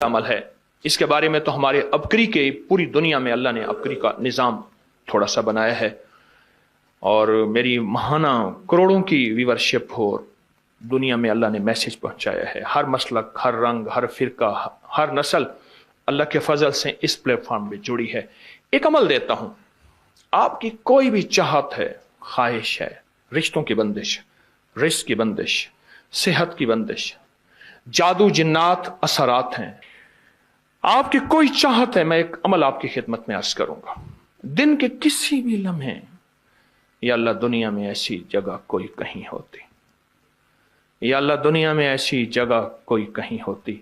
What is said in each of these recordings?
अमल है। इसके बारे में तो हमारे अबकरी के पूरी दुनिया में अल्लाह ने अबकरी का निज़ाम थोड़ा सा बनाया है, और मेरी महाना करोड़ों की व्यूअरशिप हो, दुनिया में अल्लाह ने मैसेज पहुंचाया है। हर मसलक, हर रंग, हर फिरका, हर नस्ल अल्लाह के फजल से इस प्लेटफॉर्म में जुड़ी है। एक अमल देता हूं, आपकी कोई भी चाहत है, ख्वाहिश है, रिश्तों की बंदिश, रिस्क की बंदिश, सेहत की बंदिश, जादू जिन्नात असरात हैं, आपकी कोई चाहत है, मैं एक अमल आपकी खिदमत में अर्ज करूंगा। दिन के किसी भी लम्हे, या अल्लाह दुनिया में ऐसी जगह कोई कहीं होती, या अल्लाह दुनिया में ऐसी जगह कोई कहीं होती,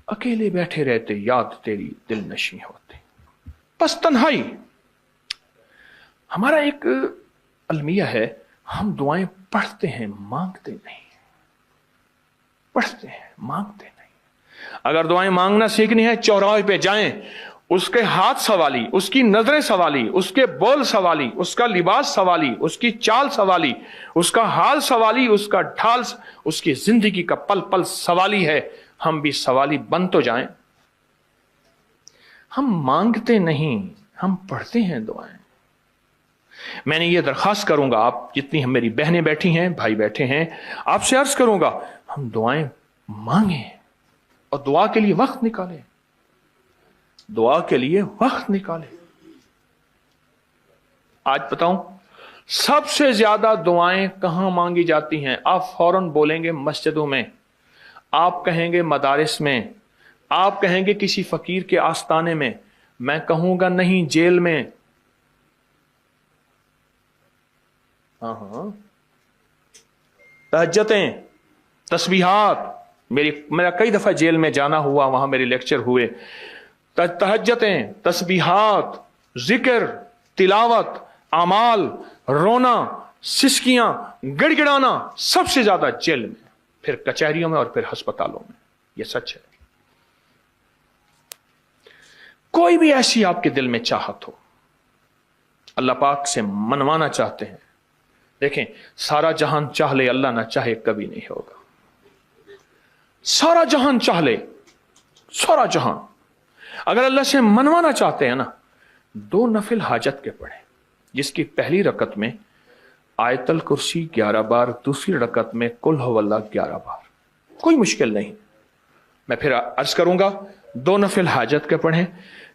अकेले बैठे रहते याद तेरी दिल नशी होती। बस तन्हाई। हमारा एक अलमिया है, हम दुआएं पढ़ते हैं, मांगते नहीं। पढ़ते हैं, मांगते नहीं। अगर दुआएं मांगना सीखनी है, चौराहे पे जाएं, उसके हाथ सवाली, उसकी नजरें सवाली, उसके बोल सवाली, उसका लिबास सवाली, उसकी चाल सवाली, उसका हाल सवाली, उसका ढाल, उसकी जिंदगी का पल पल सवाली है। हम भी सवाली बन तो जाएं। हम मांगते नहीं, हम पढ़ते हैं दुआएं। मैंने ये दरखास्त करूंगा, आप जितनी हम मेरी बहनें बैठी हैं, भाई बैठे हैं, आपसे अर्ज करूंगा, हम दुआएं मांगे और दुआ के लिए वक्त निकालें। दुआ के लिए वक्त निकालें। आज बताऊं, सबसे ज्यादा दुआएं कहां मांगी जाती हैं? आप फौरन बोलेंगे मस्जिदों में, आप कहेंगे मदारिस में, आप कहेंगे किसी फकीर के आस्ताने में, मैं कहूंगा नहीं, जेल में। तहज्जुदें, तस्बीहात, मेरा कई दफा जेल में जाना हुआ, वहां मेरे लेक्चर हुए। तहज्जुदें, तस्बीहात, जिक्र, तिलावत, अमाल, रोना, सिसकियां, गिड़गिड़ाना, सबसे ज्यादा जेल में, फिर कचहरियों में और फिर अस्पतालों में। यह सच है। कोई भी ऐसी आपके दिल में चाहत हो, अल्लाह पाक से मनवाना चाहते हैं, देखें, सारा जहान चाह ले, अल्लाह ना चाहे कभी नहीं होगा। सारा जहान चाह ले, सारा जहान, अगर अल्लाह से मनवाना चाहते हैं ना, 2 नफिल हाजत के पढ़े, जिसकी पहली रकत में आयतल कुर्सी 11 बार, दूसरी रकत में कुल हुवल्लाह 11 बार। कोई मुश्किल नहीं। मैं फिर अर्ज करूंगा, 2 नफिल हाजत के पढ़े,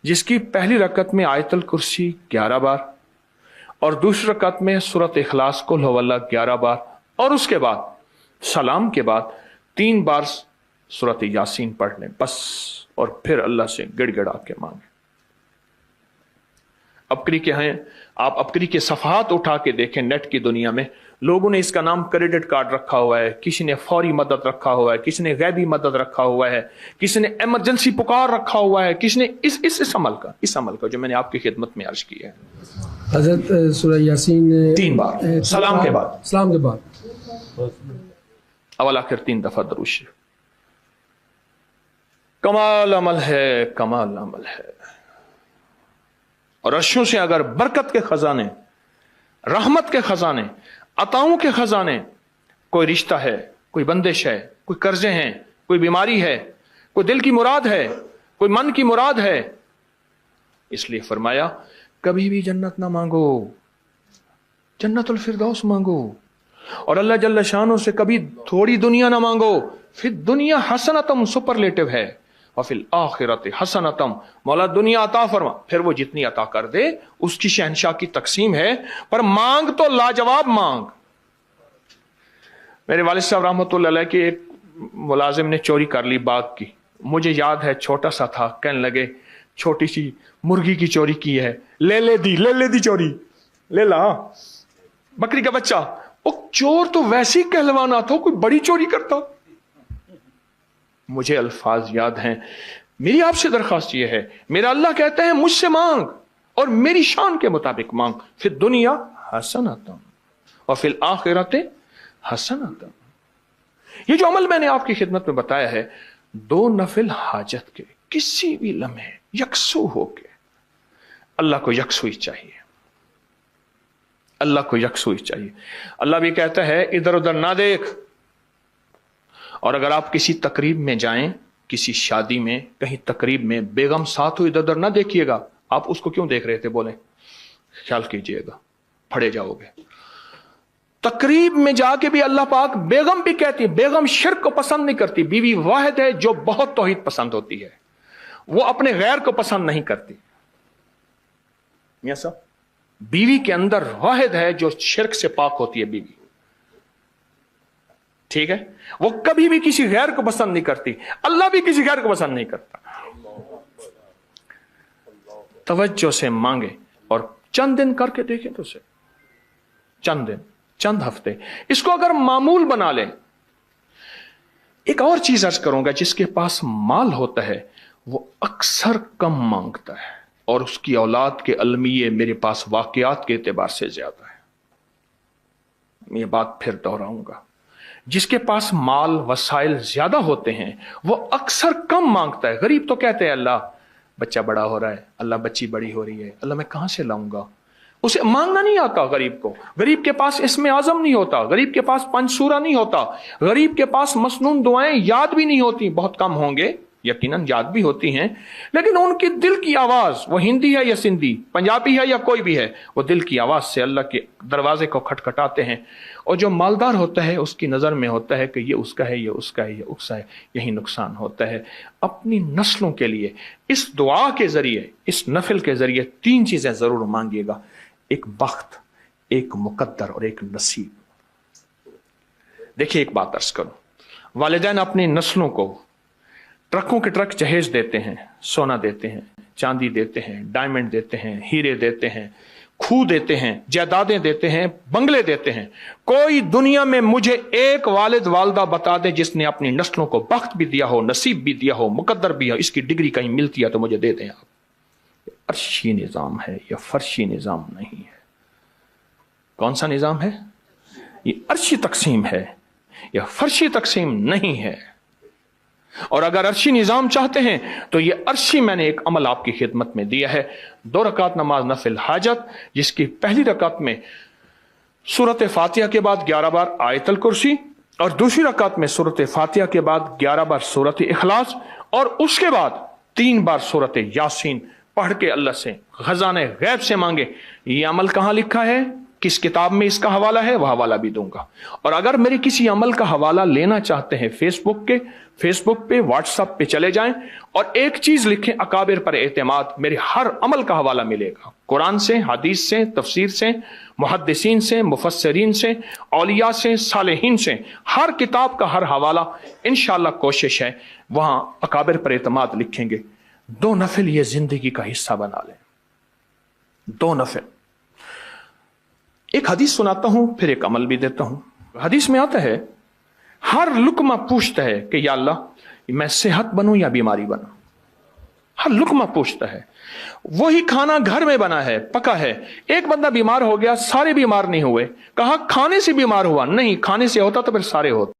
जिसकी पहली रकत में आयतल कुर्सी 11 बार और दूसरी रकत में सूरत इखलास कुल हुवल्लाह 11 बार, और उसके बाद सलाम के बाद 3 बार सूरत यासीन पढ़ लें बस, और फिर अल्लाह से गिड़गिड़ा के मांगे। अबकरी के हैं, आप अबकरी के सफहात उठा के देखें, नेट की दुनिया में लोगों ने इसका नाम क्रेडिट कार्ड रखा हुआ है, किसी ने फौरी मदद रखा हुआ है, किसी ने गैबी मदद रखा हुआ है, किसी ने इमरजेंसी पुकार रखा हुआ है, किसी ने इस अमल का जो मैंने आपकी खिदमत में अर्ज किया है। हज़रत सूरह यासीन 3 बार सलाम के बाद अवल आखिर 3 दफा दरूद शरीफ। कमाल अमल है, कमाल अमल है। और अर्शों से अगर बरकत के खजाने, रहमत के खजाने, अताओं के खजाने, कोई रिश्ता है, कोई बंदिश है, कोई कर्जे हैं, कोई बीमारी है, कोई दिल की मुराद है, कोई मन की मुराद है, इसलिए फरमाया कभी भी जन्नत ना मांगो, जन्नतुल फिरदौस मांगो। और अल्लाह जल्ल शानो से कभी थोड़ी दुनिया ना मांगो। फिर दुनिया हसनतम सुपरलेटिव है, और फिर आखिरत हसनतम, मौला दुनिया अता फरमा, फिर वो जितनी अता कर दे उसकी शहनशाह की तकसीम है, पर मांग तो लाजवाब मांग। मेरे वालिद साहब रहमतुल्लाह अलैह के एक मुलाजिम ने चोरी कर ली बाग की। मुझे याद है, छोटा सा था, कहने लगे छोटी सी मुर्गी की चोरी की है, ले ले दी चोरी, ले ला बकरी का बच्चा। वो चोर तो वैसे ही कहलवाना था, कोई बड़ी चोरी करता। मुझे अल्फाज याद हैं। मेरी आपसे दरखास्त यह है, मेरा अल्लाह कहते हैं मुझसे मांग और मेरी शान के मुताबिक मांग, फिर दुनिया हसनतम और फिर आखिरत हसनतम। ये जो अमल मैंने आपकी खिदमत में बताया है, 2 नफिल हाजत के किसी भी लम्हे यकसू होके, अल्लाह को यकसुई चाहिए, अल्लाह को यकसुई चाहिए। अल्लाह भी कहता है इधर उधर ना देख। और अगर आप किसी तकरीब में जाएं, किसी शादी में, कहीं तकरीब में बेगम साथ हो, इधर उधर ना देखिएगा। आप उसको क्यों देख रहे थे, बोले, ख्याल कीजिएगा, फड़े जाओगे। तकरीब में जाके भी अल्लाह पाक बेगम भी कहती है, बेगम शिर्क को पसंद नहीं करती, बीवी वाहिद है जो बहुत तौहीद पसंद होती है, वो अपने गैर को पसंद नहीं करती। मियां साहब, बीवी के अंदर वाहिद है जो शिर्क से पाक होती है बीवी, ठीक है, वो कभी भी किसी गैर को पसंद नहीं करती, अल्लाह भी किसी गैर को पसंद नहीं करता। तवज्जो से मांगे और चंद दिन करके देखें तो उसे, चंद दिन, चंद हफ्ते, इसको अगर मामूल बना लें। एक और चीज अर्ज करूंगा, जिसके पास माल होता है वो अक्सर कम मांगता है और उसकी औलाद के अलमिये मेरे पास वाकयात के एतबार से ज्यादा है। ये बात फिर दोहराऊंगा, जिसके पास माल वसाइल ज्यादा होते हैं वो अक्सर कम मांगता है। गरीब तो कहते हैं अल्लाह बच्चा बड़ा हो रहा है, अल्लाह बच्ची बड़ी हो रही है, अल्लाह मैं कहां से लाऊंगा। उसे मांगना नहीं आता गरीब को। गरीब के पास इसमें आजम नहीं होता, गरीब के पास पंचसूरा नहीं होता, गरीब के पास मसनून दुआएं याद भी नहीं होती। बहुत कम होंगे, यकीनन याद भी होती हैं, लेकिन उनकी दिल की आवाज, वो हिंदी है या सिंधी, पंजाबी है या कोई भी है, वो दिल की आवाज से अल्लाह के दरवाजे को खटखटाते हैं। और जो मालदार होता है उसकी नजर में होता है कि ये उसका है, ये उसका है, ये उसका है, यही नुकसान होता है। अपनी नस्लों के लिए इस दुआ के जरिए, इस नफिल के जरिए 3 चीजें जरूर मांगिएगा, एक बख्त, एक मुकद्दर और एक नसीब। देखिए, एक बात अर्ज करूं, वालिदैन अपनी नस्लों को ट्रकों के ट्रक जहेज देते हैं, सोना देते हैं, चांदी देते हैं, डायमंड देते हैं, हीरे देते हैं, खूह देते हैं, जायदादें देते हैं, बंगले देते हैं। कोई दुनिया में मुझे एक वालिद वालदा बता दे जिसने अपनी नस्लों को बख्त भी दिया हो, नसीब भी दिया हो, मुकद्दर भी हो, इसकी डिग्री कहीं मिलती है तो मुझे दे दें आप। अर्शी निजाम है, यह फर्शी निजाम नहीं है। कौन सा निजाम है? ये अर्शी तकसीम है, यह फर्शी तकसीम नहीं है। और अगर अर्शी निजाम चाहते हैं तो ये अर्शी मैंने एक अमल आपकी खिदमत में दिया है। 2 रकात नमाज नफिल हाजत, जिसकी पहली रकात में सूरत फातिहा के बाद 11 बार आयतल कुर्सी, और दूसरी रकात में सूरत फातिहा के बाद 11 बार सूरत इखलास, और उसके बाद 3 बार सूरत यासीन पढ़ के अल्लाह से खजाने गैब से मांगे। ये अमल कहां लिखा है, किस किताब में इसका हवाला है, वह हवाला भी दूंगा। और अगर मेरे किसी अमल का हवाला लेना चाहते हैं फेसबुक पे, व्हाट्सएप पे चले जाएं और एक चीज लिखें, अकाबिर पर एतमाद, मेरे हर अमल का हवाला मिलेगा, कुरान से, हदीस से, तफसीर से, मुहद्दिसीन से, मुफस्सिरीन से, औलिया से, सालेहीन से, हर किताब का हर हवाला इंशाअल्लाह कोशिश है वहां अकाबिर पर एतमाद लिखेंगे। 2 नफिल ये जिंदगी का हिस्सा बना लें, 2 नफिल। एक हदीस सुनाता हूं, फिर एक अमल भी देता हूं। हदीस में आता है, हर लुकमा पूछता है कि या अल्लाह मैं सेहत बनूं या बीमारी बनूं। हर लुकमा पूछता है। वही खाना घर में बना है, पका है, एक बंदा बीमार हो गया, सारे बीमार नहीं हुए। कहा खाने से बीमार हुआ, नहीं, खाने से होता तो फिर सारे होते।